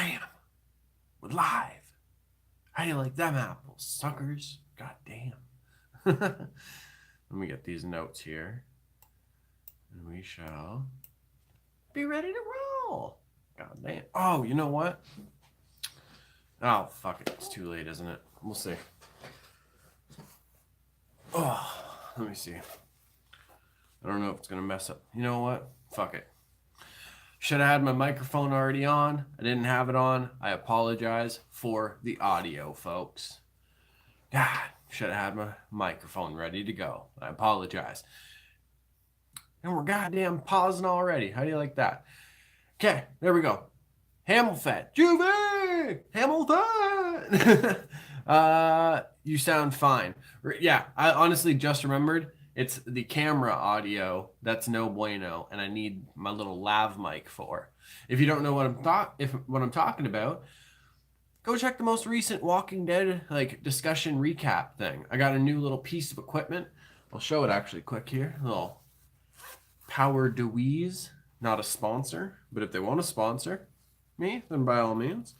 Bam. We're live. How do you like them apples, suckers? God damn. Let me get these notes here. And we shall be ready to roll. God damn. Oh, you know what? Oh, fuck it. It's too late, isn't it? We'll see. Oh, let me see. I don't know if it's going to mess up. You know what? Fuck it. Should have had my microphone already on. I didn't have it on. I apologize for the audio, folks. God, should have had my microphone ready to go. I apologize. And we're goddamn pausing already. How do you like that? Okay, there we go. Hamilton. Juvie! Hamilton! You sound fine. Yeah, I honestly just remembered it's the camera audio that's no bueno, and I need my little lav mic for. If you don't know what I'm talking about, go check the most recent Walking Dead discussion recap thing. I got a new little piece of equipment. I'll show it actually quick here. A little Power DeWeese, not a sponsor, but if they want to sponsor me, then by all means.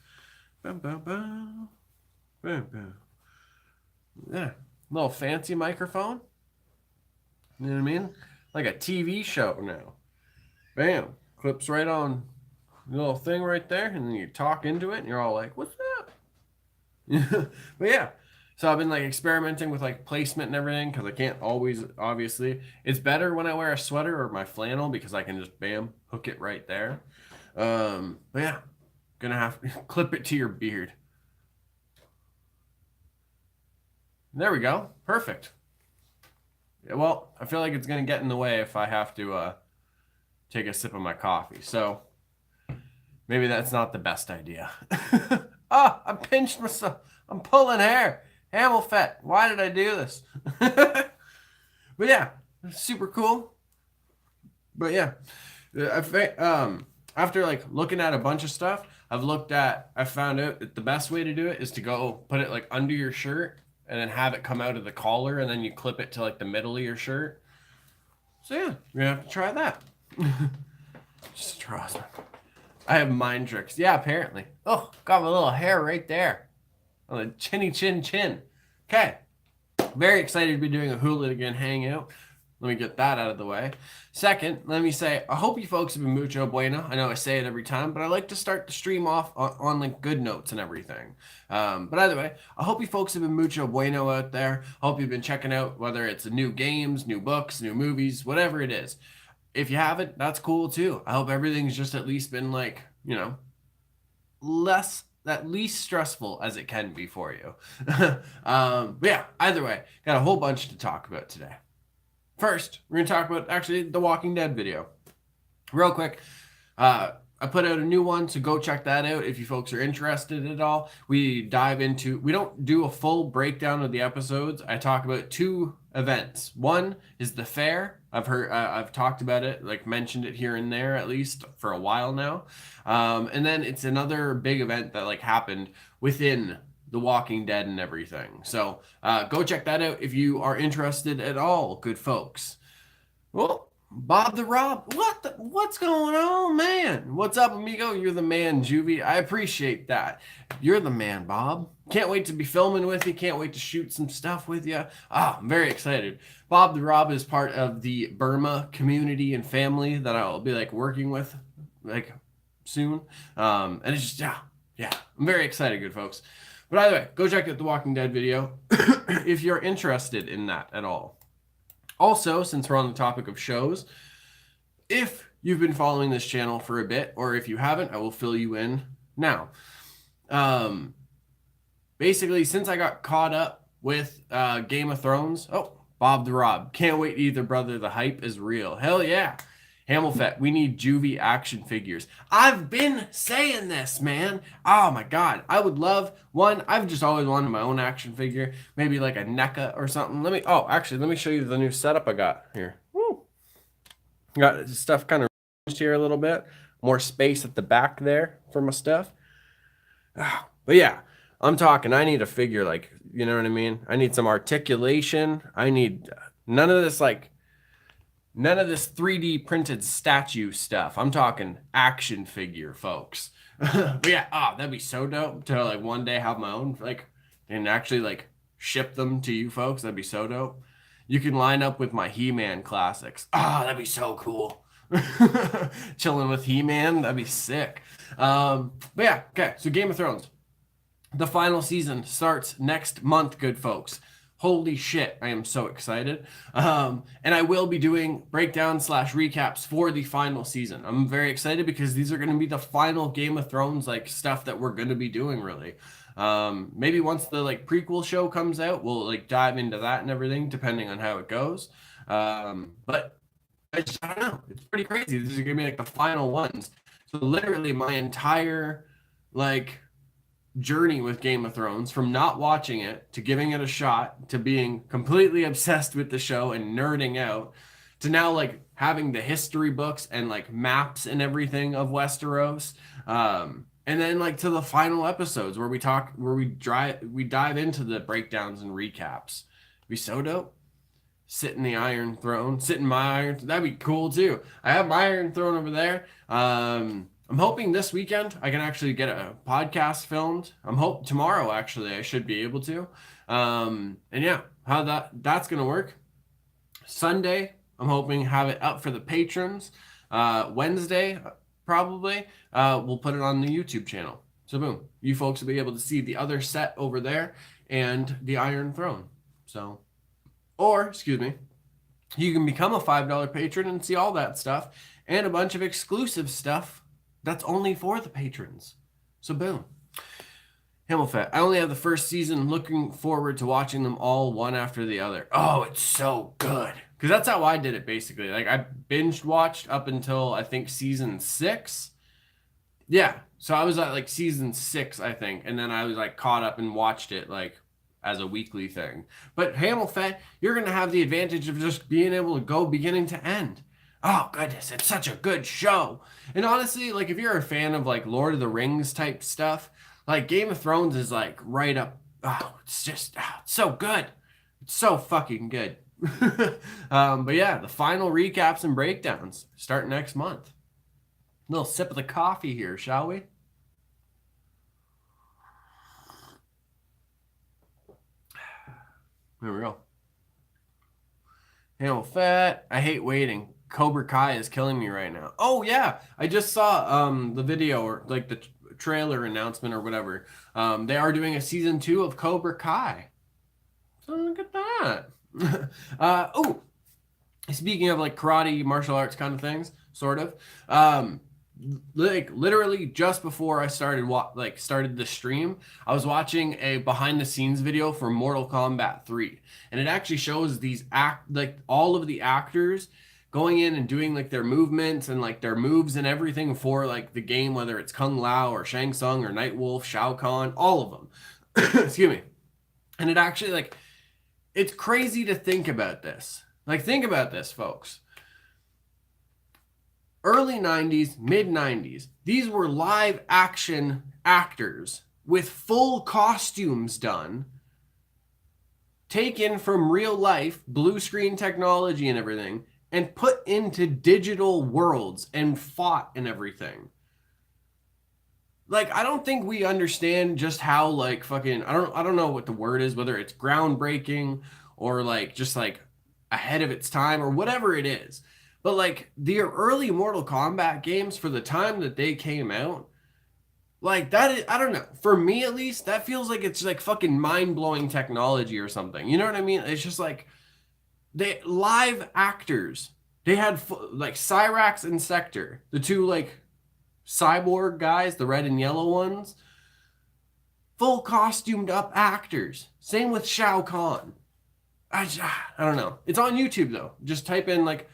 Bow, bow, bow. Bow, bow. Yeah, little fancy microphone. You know what I mean? Like a TV show now. Bam. Clips right on the little thing right there, and then you talk into it, and you're all like, what's that? But yeah. So I've been experimenting with placement and everything because I can't always, obviously. It's better when I wear a sweater or my flannel because I can just, bam, hook it right there. But yeah, gonna have to clip it to your beard. There we go. Perfect. Yeah, well, I feel like it's going to get in the way if I have to take a sip of my coffee. So maybe that's not the best idea. I pinched myself. I'm pulling hair. Hamilton. Why did I do this? But yeah, super cool. But yeah, after looking at a bunch of stuff, I found out that the best way to do it is to go put it under your shirt and then have it come out of the collar, and then you clip it to the middle of your shirt. So yeah, we're gonna have to try that. Just trust me. I have mind tricks. Yeah, apparently. Oh, got my little hair right there. On the chinny chin chin. Okay. Very excited to be doing a Hooligan Hangout. Let me get that out of the way. Second, let me say, I hope you folks have been mucho bueno. I know I say it every time, but I like to start the stream off on good notes and everything. But either way, I hope you folks have been mucho bueno out there. I hope you've been checking out whether it's new games, new books, new movies, whatever it is. If you haven't, that's cool too. I hope everything's just at least been at least stressful as it can be for you. But yeah, either way, got a whole bunch to talk about today. First, we're going to talk about actually the Walking Dead video. Real quick, I put out a new one, so go check that out if you folks are interested at all. We don't do a full breakdown of the episodes. I talk about two events. One is the fair. I've talked about it, mentioned it here and there at least for a while now. And then it's another big event that happened within The Walking Dead and everything. So go check that out if you are interested at all, good folks. Well, Bob the Rob, what's going on, man? What's up, amigo? You're the man, Juvie. I appreciate that. You're the man, Bob. Can't wait to be filming with you. Can't wait to shoot some stuff with you. I'm very excited. Bob the Rob is part of the Burma community and family that I'll be working with soon. And it's just, yeah, I'm very excited, good folks. But either way, go check out the Walking Dead video if you're interested in that at all. Also, since we're on the topic of shows, if you've been following this channel for a bit, or if you haven't, I will fill you in now. Basically, since I got caught up with Game of Thrones, Bob the Rob, can't wait either, brother. The hype is real. Hell yeah. Hamilton, we need Juvie action figures. I've been saying this, man. Oh my God. I would love one. I've just always wanted my own action figure. Maybe a NECA or something. Let me show you the new setup I got here. Woo. Got stuff kind of here a little bit. More space at the back there for my stuff. But yeah, I'm talking, I need a figure you know what I mean? I need some articulation. I need none of this None of this 3D printed statue stuff. I'm talking action figure, folks. But yeah, that'd be so dope to like one day have my own, like, and actually like ship them to you folks. That'd be so dope. You can line up with my He-Man classics. That'd be so cool. Chilling with He-Man, that'd be sick. But yeah, okay. So Game of Thrones, the final season starts next month, good folks. Holy shit, I am so excited. And I will be doing breakdowns / recaps for the final season. I'm very excited because these are going to be the final Game of Thrones like stuff that we're going to be doing, really. Maybe once the like prequel show comes out, we'll like dive into that and everything, depending on how it goes. But I don't know. It's pretty crazy. These are going to be like the final ones. So literally my entire like journey with Game of Thrones, from not watching it to giving it a shot to being completely obsessed with the show and nerding out to now like having the history books and like maps and everything of Westeros. And then like to the final episodes where we dive into the breakdowns and recaps. It'd be so dope. Sit in the Iron Throne, sit in my Iron. That'd be cool too. I have my Iron Throne over there. I'm hoping this weekend I can actually get a podcast filmed. Tomorrow actually I should be able to. And yeah, how that's gonna work. Sunday, I'm hoping have it up for the patrons. Wednesday, probably, we'll put it on the YouTube channel. So boom, you folks will be able to see the other set over there and the Iron Throne. So, or excuse me, you can become a $5 patron and see all that stuff and a bunch of exclusive stuff that's only for the patrons. So boom. Himmelfett. I only have the first season. Looking forward to watching them all one after the other. Oh, it's so good. Because that's how I did it, basically. Like, I binge watched up until, I think, season 6. Yeah. So I was at, like, season 6, I think. And then I was, like, caught up and watched it, like, as a weekly thing. But Himmelfett, you're going to have the advantage of just being able to go beginning to end. Oh, goodness, it's such a good show. And honestly, like, if you're a fan of, like, Lord of the Rings type stuff, like, Game of Thrones is, like, right up. Oh, it's just it's so good. It's so fucking good. But yeah, the final recaps and breakdowns start next month. A little sip of the coffee here, shall we? There we go. Himmelfett. I hate waiting. Cobra Kai is killing me right now. Oh yeah, I just saw the video or like the trailer announcement or whatever. They are doing a season 2 of Cobra Kai. So look at that. Oh, speaking of like karate, martial arts kind of things, sort of. Like literally just before I started started the stream, I was watching a behind the scenes video for Mortal Kombat 3, and it actually shows these all of the actors going in and doing like their movements and like their moves and everything for like the game, whether it's Kung Lao or Shang Tsung or Nightwolf, Shao Kahn, all of them. Excuse me. And it actually like, it's crazy to think about this. Like, think about this, folks. Early 90s, mid 90s, these were live action actors with full costumes done, taken from real life, blue screen technology and everything, and put into digital worlds and fought and everything. Like, I don't think we understand just how like fucking I don't know what the word is, whether it's groundbreaking or like just like ahead of its time or whatever it is. But like the early Mortal Kombat games, for the time that they came out, like that is, I don't know, for me at least, that feels like it's like fucking mind-blowing technology or something. You know what I mean? It's just like they live actors. They had like Cyrax and Sector, the two like cyborg guys, the red and yellow ones, full costumed up actors. Same with Shao Kahn. I don't know. It's on YouTube though. Just type in like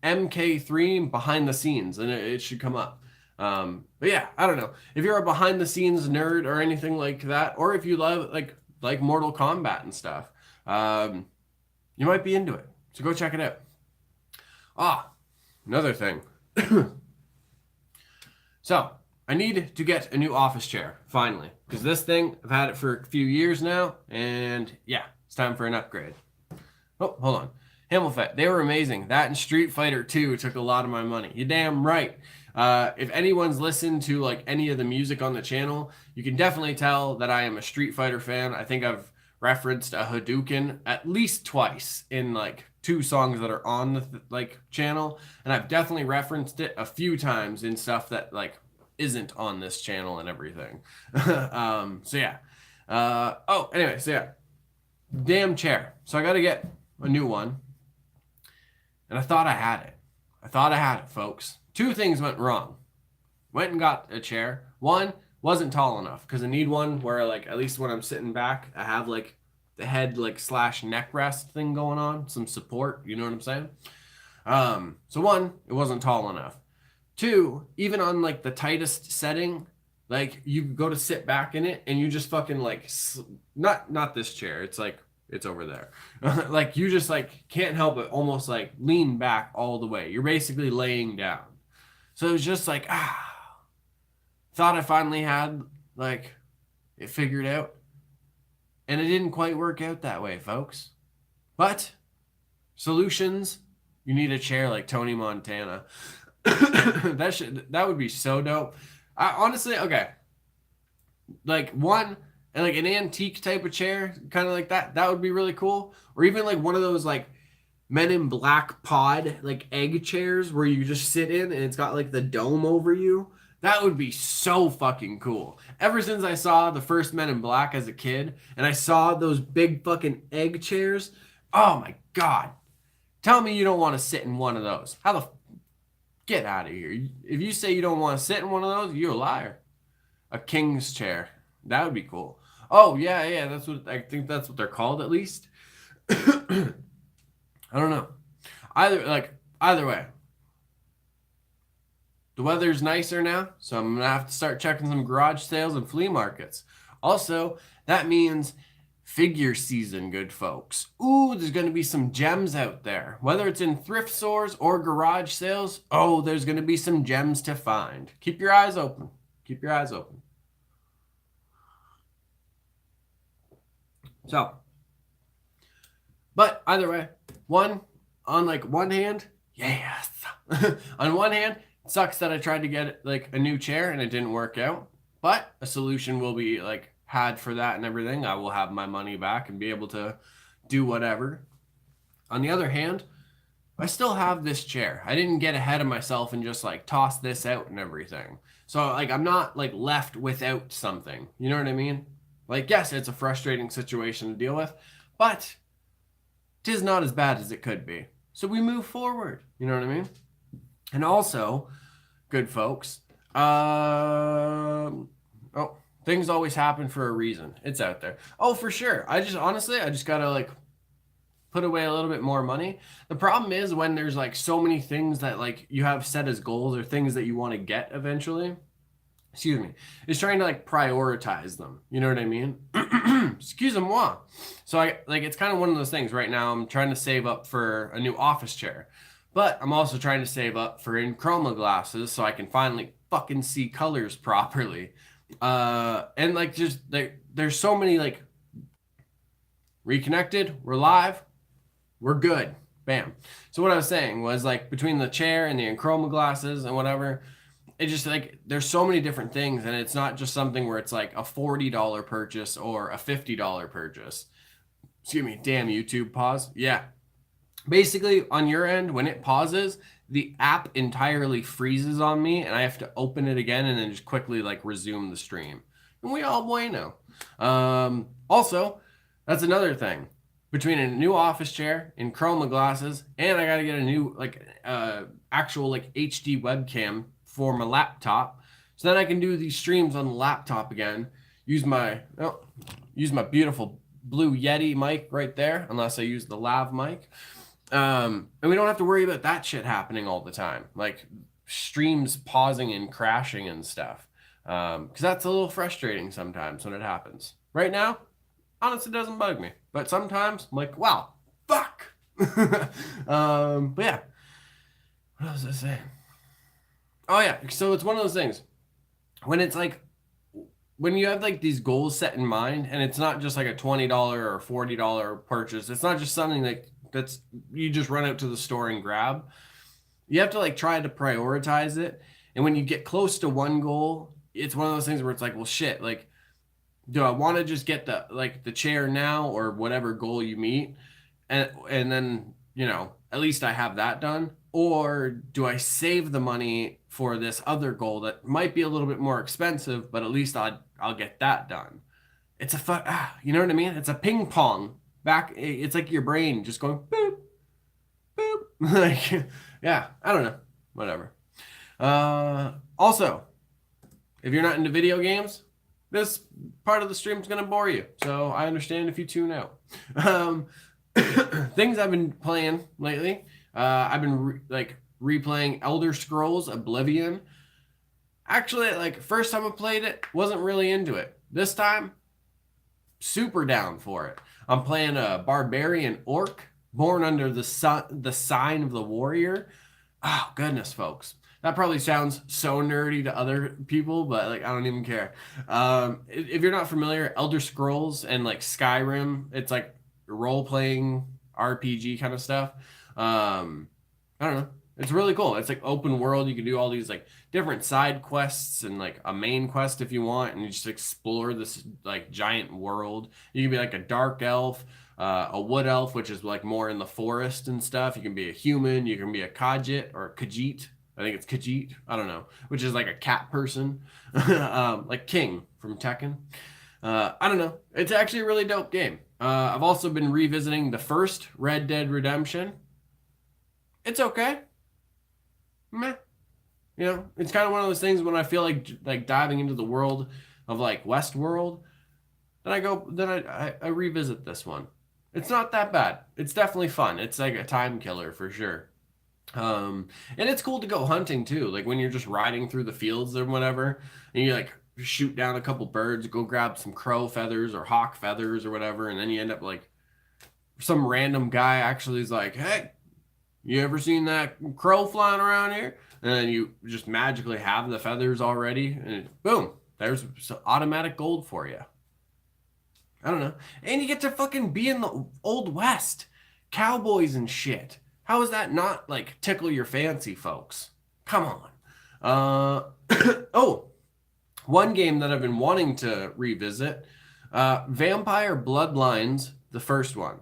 MK3 behind the scenes and it should come up. But yeah, I don't know. If you're a behind the scenes nerd or anything like that, or if you love like Mortal Kombat and stuff, you might be into it. So go check it out. Another thing. So I need to get a new office chair, finally. Because this thing, I've had it for a few years now, and yeah, it's time for an upgrade. Oh, hold on. Himmelfett, they were amazing. That and Street Fighter 2 took a lot of my money. You damn right. If anyone's listened to like any of the music on the channel, you can definitely tell that I am a Street Fighter fan. I think I've referenced a Hadouken at least twice in like 2 songs that are on the like channel, and I've definitely referenced it a few times in stuff that like isn't on this channel and everything. So yeah. Anyway, so yeah. Damn chair. So I got to get a new one. And I thought I had it. I thought I had it, folks. 2 things went wrong. Went and got a chair. One, wasn't tall enough because I need one where like at least when I'm sitting back, I have like the head like / neck rest thing going on, some support, you know what I'm saying? So one, it wasn't tall enough. 2, even on like the tightest setting, like you go to sit back in it and you just fucking like not this chair. It's like it's over there. Like you just like can't help but almost like lean back all the way. You're basically laying down. So it was just like thought I finally had like it figured out. And it didn't quite work out that way, folks. But solutions, you need a chair like Tony Montana. That would be so dope. I honestly, okay. Like one and like an antique type of chair, kind of like that would be really cool. Or even like one of those like Men in Black pod like egg chairs where you just sit in and it's got like the dome over you. That would be so fucking cool. Ever since I saw the first Men in Black as a kid and I saw those big fucking egg chairs, oh my god. Tell me you don't want to sit in one of those. Get out of here. If you say you don't want to sit in one of those, you're a liar. A king's chair. That would be cool. Oh, yeah, that's what I think that's what they're called at least. I don't know. Either way. The weather's nicer now, so I'm going to have to start checking some garage sales and flea markets. Also, that means figure season, good folks. Ooh, there's going to be some gems out there. Whether it's in thrift stores or garage sales, oh, there's going to be some gems to find. Keep your eyes open. Keep your eyes open. So, but either way, on one hand, yes. On one hand, it sucks that I tried to get like a new chair and it didn't work out, but a solution will be like had for that and everything. I will have my money back and be able to do whatever. On the other hand, I still have this chair. I didn't get ahead of myself and just like toss this out and everything. So like I'm not like left without something. You know what I mean? Like, yes, it's a frustrating situation to deal with, but 'tis not as bad as it could be. So we move forward. You know what I mean? And also, good folks, things always happen for a reason. It's out there. Oh, for sure. I just gotta like put away a little bit more money. The problem is when there's like so many things that like you have set as goals or things that you want to get eventually. Excuse me, is trying to like prioritize them. You know what I mean? Excuse-moi. So it's kind of one of those things right now. I'm trying to save up for a new office chair, but I'm also trying to save up for chroma glasses so I can finally fucking see colors properly. And like just there's so many like reconnected, we're live, we're good. Bam. So what I was saying was like between the chair and the chroma glasses and whatever, it just like there's so many different things, and it's not just something where it's like a $40 purchase or a $50 purchase. Excuse me, damn YouTube pause. Yeah. Basically on your end, when it pauses, the app entirely freezes on me and I have to open it again and then just quickly like resume the stream. And we all bueno. Also, that's another thing. Between a new office chair and chroma glasses, and I gotta get a new like actual like HD webcam for my laptop, so then I can do these streams on the laptop again. Use my beautiful blue Yeti mic right there, unless I use the lav mic. And we don't have to worry about that shit happening all the time, like streams pausing and crashing and stuff. Because that's a little frustrating sometimes when it happens. Right now, honestly, it doesn't bug me, but sometimes I'm like, wow, fuck. But yeah, what was I saying? Oh yeah, so it's one of those things when it's like when you have like these goals set in mind, and it's not just like a $20 or $40 purchase. It's not just something that that's you just run out to the store and grab. You have to like try to prioritize it. And when you get close to one goal, it's one of those things where it's like, well, shit, like, do I want to just get the chair now or whatever goal you meet, and then at least I have that done, or do I save the money for this other goal that might be a little bit more expensive, but at least I'll get that done. It's you know what I mean? It's a ping pong back. It's like your brain just going boop boop. Like, yeah, I don't know, whatever. Also, if you're not into video games, this part of the stream is going to bore you. So I understand if you tune out. Things I've been playing lately. I've been replaying Elder Scrolls Oblivion. Actually, like first time I played it, wasn't really into it. This time, super down for it. I'm playing a barbarian orc born under the sign of the warrior. Oh, goodness, folks. That probably sounds so nerdy to other people, but like I don't even care. If you're not familiar, Elder Scrolls and like Skyrim, it's like role-playing RPG kind of stuff. I don't know. It's really cool. It's like open world. You can do all these like different side quests and like a main quest if you want, and you just explore this like giant world. You can be like a dark elf, a wood elf, which is like more in the forest and stuff. You can be a human. You can be a Khajiit or Khajiit. I think it's Khajiit. I don't know, which is like a cat person, like King from Tekken. I don't know. It's actually a really dope game. I've also been revisiting the first Red Dead Redemption. It's okay. Meh. It's kind of one of those things when I feel like diving into the world of like Westworld, then I revisit this one. It's not that bad. It's definitely fun. It's like a time killer for sure. And it's cool to go hunting too. Like when you're just riding through the fields or whatever, and you like shoot down a couple birds, go grab some crow feathers or hawk feathers or whatever, and then you end up like some random guy actually is like, hey, you ever seen that crow flying around here? And then you just magically have the feathers already, and boom, there's some automatic gold for you. I don't know. And you get to fucking be in the Old West. Cowboys and shit. How is that not, like, tickle your fancy, folks? Come on. Oh, one game that I've been wanting to revisit, Vampire Bloodlines, the first one.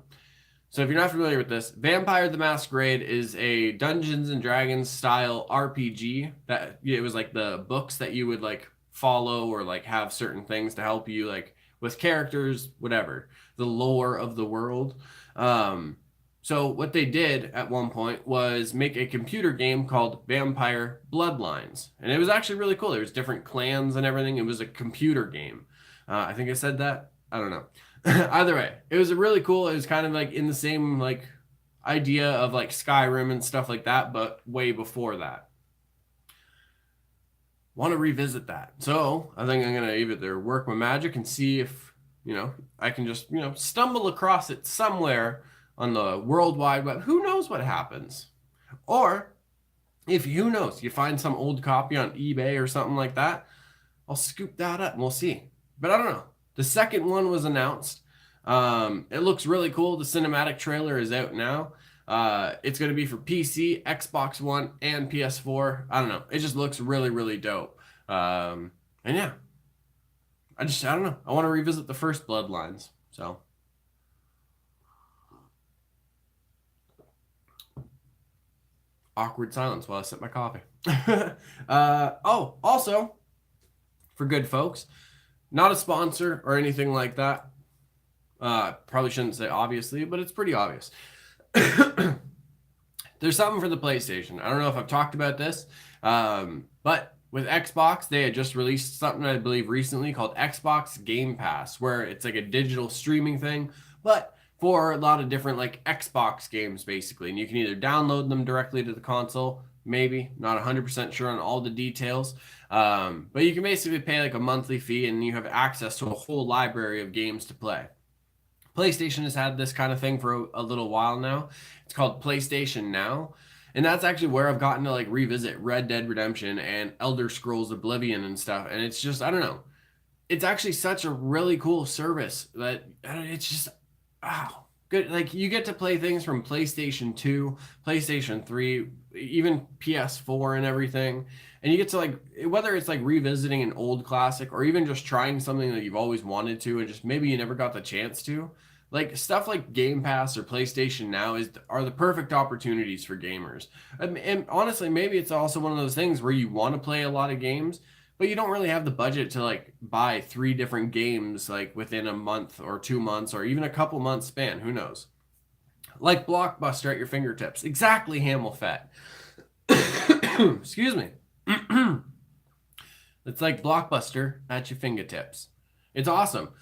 So if you're not familiar with this, Vampire the Masquerade is a Dungeons and Dragons style RPG that it was like the books that you would like follow or like have certain things to help you like with characters, whatever, the lore of the world. So what they did at one point was make a computer game called Vampire Bloodlines. And it was actually really cool. There was different clans and everything. It was a computer game. I think I said that. I don't know. Either way, it was really cool. It was kind of like in the same like idea of like Skyrim and stuff like that, but way before that. Want to revisit that. So I think I'm going to either work my magic and see if, I can just, stumble across it somewhere on the World Wide Web. Who knows what happens? Or if who knows, you find some old copy on eBay or something like that, I'll scoop that up and we'll see. But I don't know. The second one was announced. It looks really cool. The cinematic trailer is out now. It's going to be for PC, Xbox One, and PS4. I don't know. It just looks really, really dope. And yeah, I don't know. I want to revisit the first Bloodlines. So. Awkward silence while I sip my coffee. Also, for good folks, not a sponsor or anything like that. Probably shouldn't say obviously, but it's pretty obvious. There's something for the PlayStation. I don't know if I've talked about this, but with Xbox, they had just released something, I believe, recently called Xbox Game Pass, where it's like a digital streaming thing, but for a lot of different like Xbox games, basically. And you can either download them directly to the console, maybe, not 100% sure on all the details. But you can basically pay like a monthly fee and you have access to a whole library of games to play. PlayStation has had this kind of thing for a little while now. It's called PlayStation Now. And that's actually where I've gotten to like revisit Red Dead Redemption and Elder Scrolls Oblivion and stuff. And it's just, I don't know. It's actually such a really cool service that it's just, wow. good. Like you get to play things from PlayStation 2, PlayStation 3, even PS4 and everything. And you get to like whether it's like revisiting an old classic or even just trying something that you've always wanted to and just maybe you never got the chance to. Like stuff like Game Pass or PlayStation Now are the perfect opportunities for gamers. And honestly, maybe it's also one of those things where you want to play a lot of games, but you don't really have the budget to like buy 3 different games like within a month or 2 months or even a couple months span. Who knows? Like Blockbuster at your fingertips. Exactly, Hamilfet. Excuse me. It's like Blockbuster at your fingertips. It's awesome.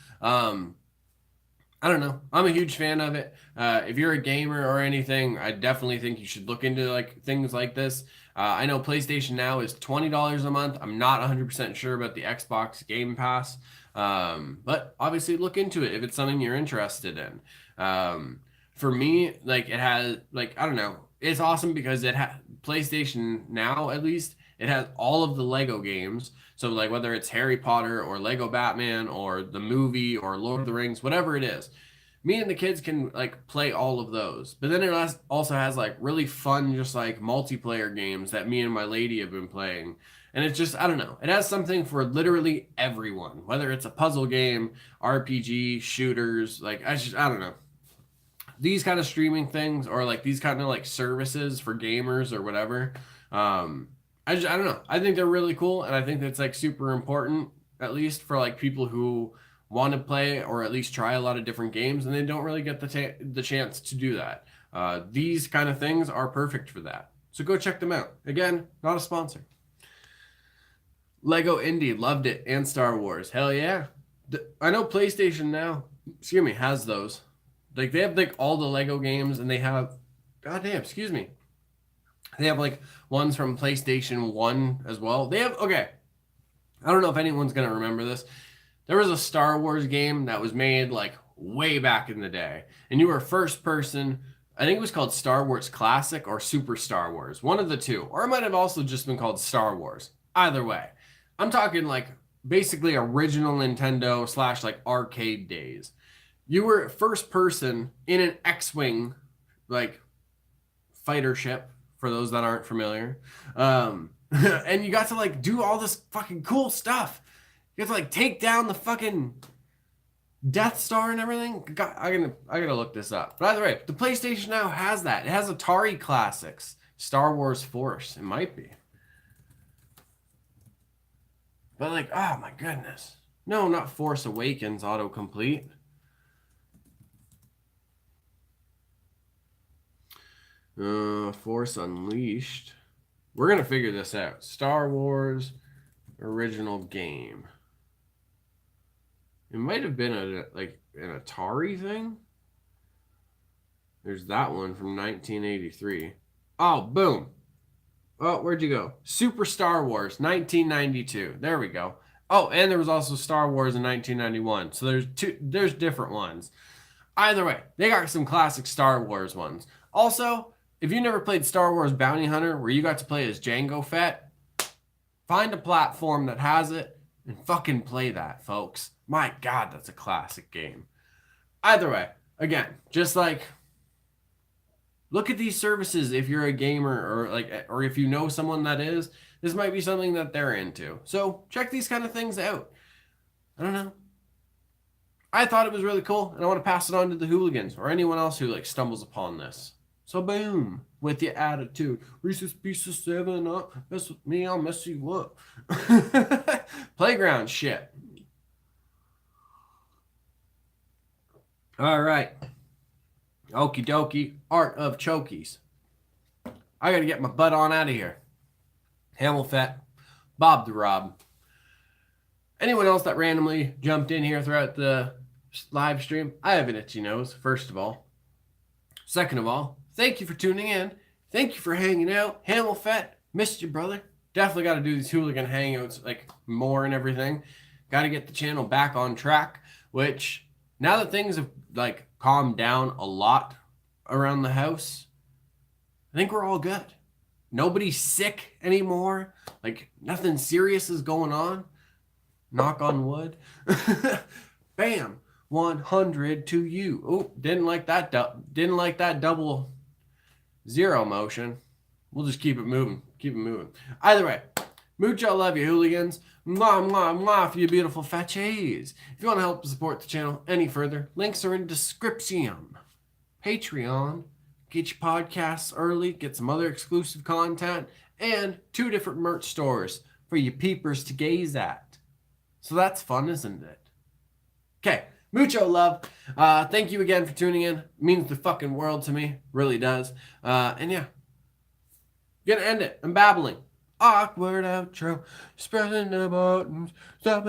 I don't know. I'm a huge fan of it. If you're a gamer or anything, I definitely think you should look into like things like this. I know PlayStation Now is $20 a month. I'm not 100% sure about the Xbox Game Pass, but obviously look into it if it's something you're interested in. For me, like it has, like I don't know, it's awesome because it has PlayStation Now at least. It has all of the Lego games. So like whether it's Harry Potter or Lego Batman or the movie or Lord of the Rings, whatever it is, me and the kids can like play all of those. But then it also has like really fun, just like multiplayer games that me and my lady have been playing. And it's just, I don't know, it has something for literally everyone, whether it's a puzzle game, RPG, shooters, like I don't know. These kind of streaming things or like these kind of like services for gamers or whatever. I don't know. I think they're really cool, and I think that's like super important, at least for like people who want to play or at least try a lot of different games, and they don't really get the chance to do that. These kind of things are perfect for that. So go check them out. Again, not a sponsor. Lego Indie, loved it, and Star Wars. Hell yeah. I know PlayStation Now, excuse me, has those. Like they have like all the Lego games, and they have, goddamn, excuse me. They have like ones from PlayStation 1 as well. They have, okay, I don't know if anyone's going to remember this. There was a Star Wars game that was made like way back in the day. And you were first person, I think it was called Star Wars Classic or Super Star Wars, one of the two. Or it might have also just been called Star Wars. Either way, I'm talking like basically original Nintendo / like arcade days. You were first person in an X-Wing like fighter ship for those that aren't familiar. And you got to like do all this fucking cool stuff. You have to like take down the fucking Death Star and everything. I gotta look this up. But either way, the PlayStation Now has that. It has Atari classics, Star Wars Force. It might be. But like, oh my goodness. No, not Force Awakens autocomplete. Force Unleashed. We're gonna figure this out. Star Wars original game. It might have been like an Atari thing. There's that one from 1983. Oh, boom. Oh, where'd you go? Super Star Wars, 1992. There we go. Oh, and there was also Star Wars in 1991. So there's different ones. Either way, they got some classic Star Wars ones. Also, if you never played Star Wars Bounty Hunter, where you got to play as Jango Fett, find a platform that has it and fucking play that, folks. My God, that's a classic game. Either way, again, just like look at these services if you're a gamer or if you know someone that is, this might be something that they're into. So check these kind of things out. I don't know. I thought it was really cool, and I want to pass it on to the hooligans or anyone else who like stumbles upon this. So boom, with your attitude. Reese's Pieces 7 up. Mess with me, I'll mess you up. Playground shit. All right. Okie dokie. Art of Chokies. I got to get my butt on out of here. Hamilfet. Bob the Rob. Anyone else that randomly jumped in here throughout the live stream, I have an itchy nose, first of all. Second of all, thank you for tuning in. Thank you for hanging out. Hamilfet, missed you, brother. Definitely got to do these Hooligan Hangouts like more and everything. Got to get the channel back on track, which now that things have like calmed down a lot around the house, I think we're all good. Nobody's sick anymore. Like nothing serious is going on. Knock on wood. Bam. 100 to you. Oh, didn't like that double zero motion. We'll just keep it moving. Keep it moving. Either way, mucho love you, hooligans. Mwah, mwah, mwah for you beautiful fatties. If you want to help support the channel any further, links are in description. Patreon, get your podcasts early, get some other exclusive content, and 2 different merch stores for you peepers to gaze at. So that's fun, isn't it? Okay, mucho love. Thank you again for tuning in. It means the fucking world to me. Really does. And yeah, gonna end it. I'm babbling. Awkward outro. Just pressing the buttons. Stop.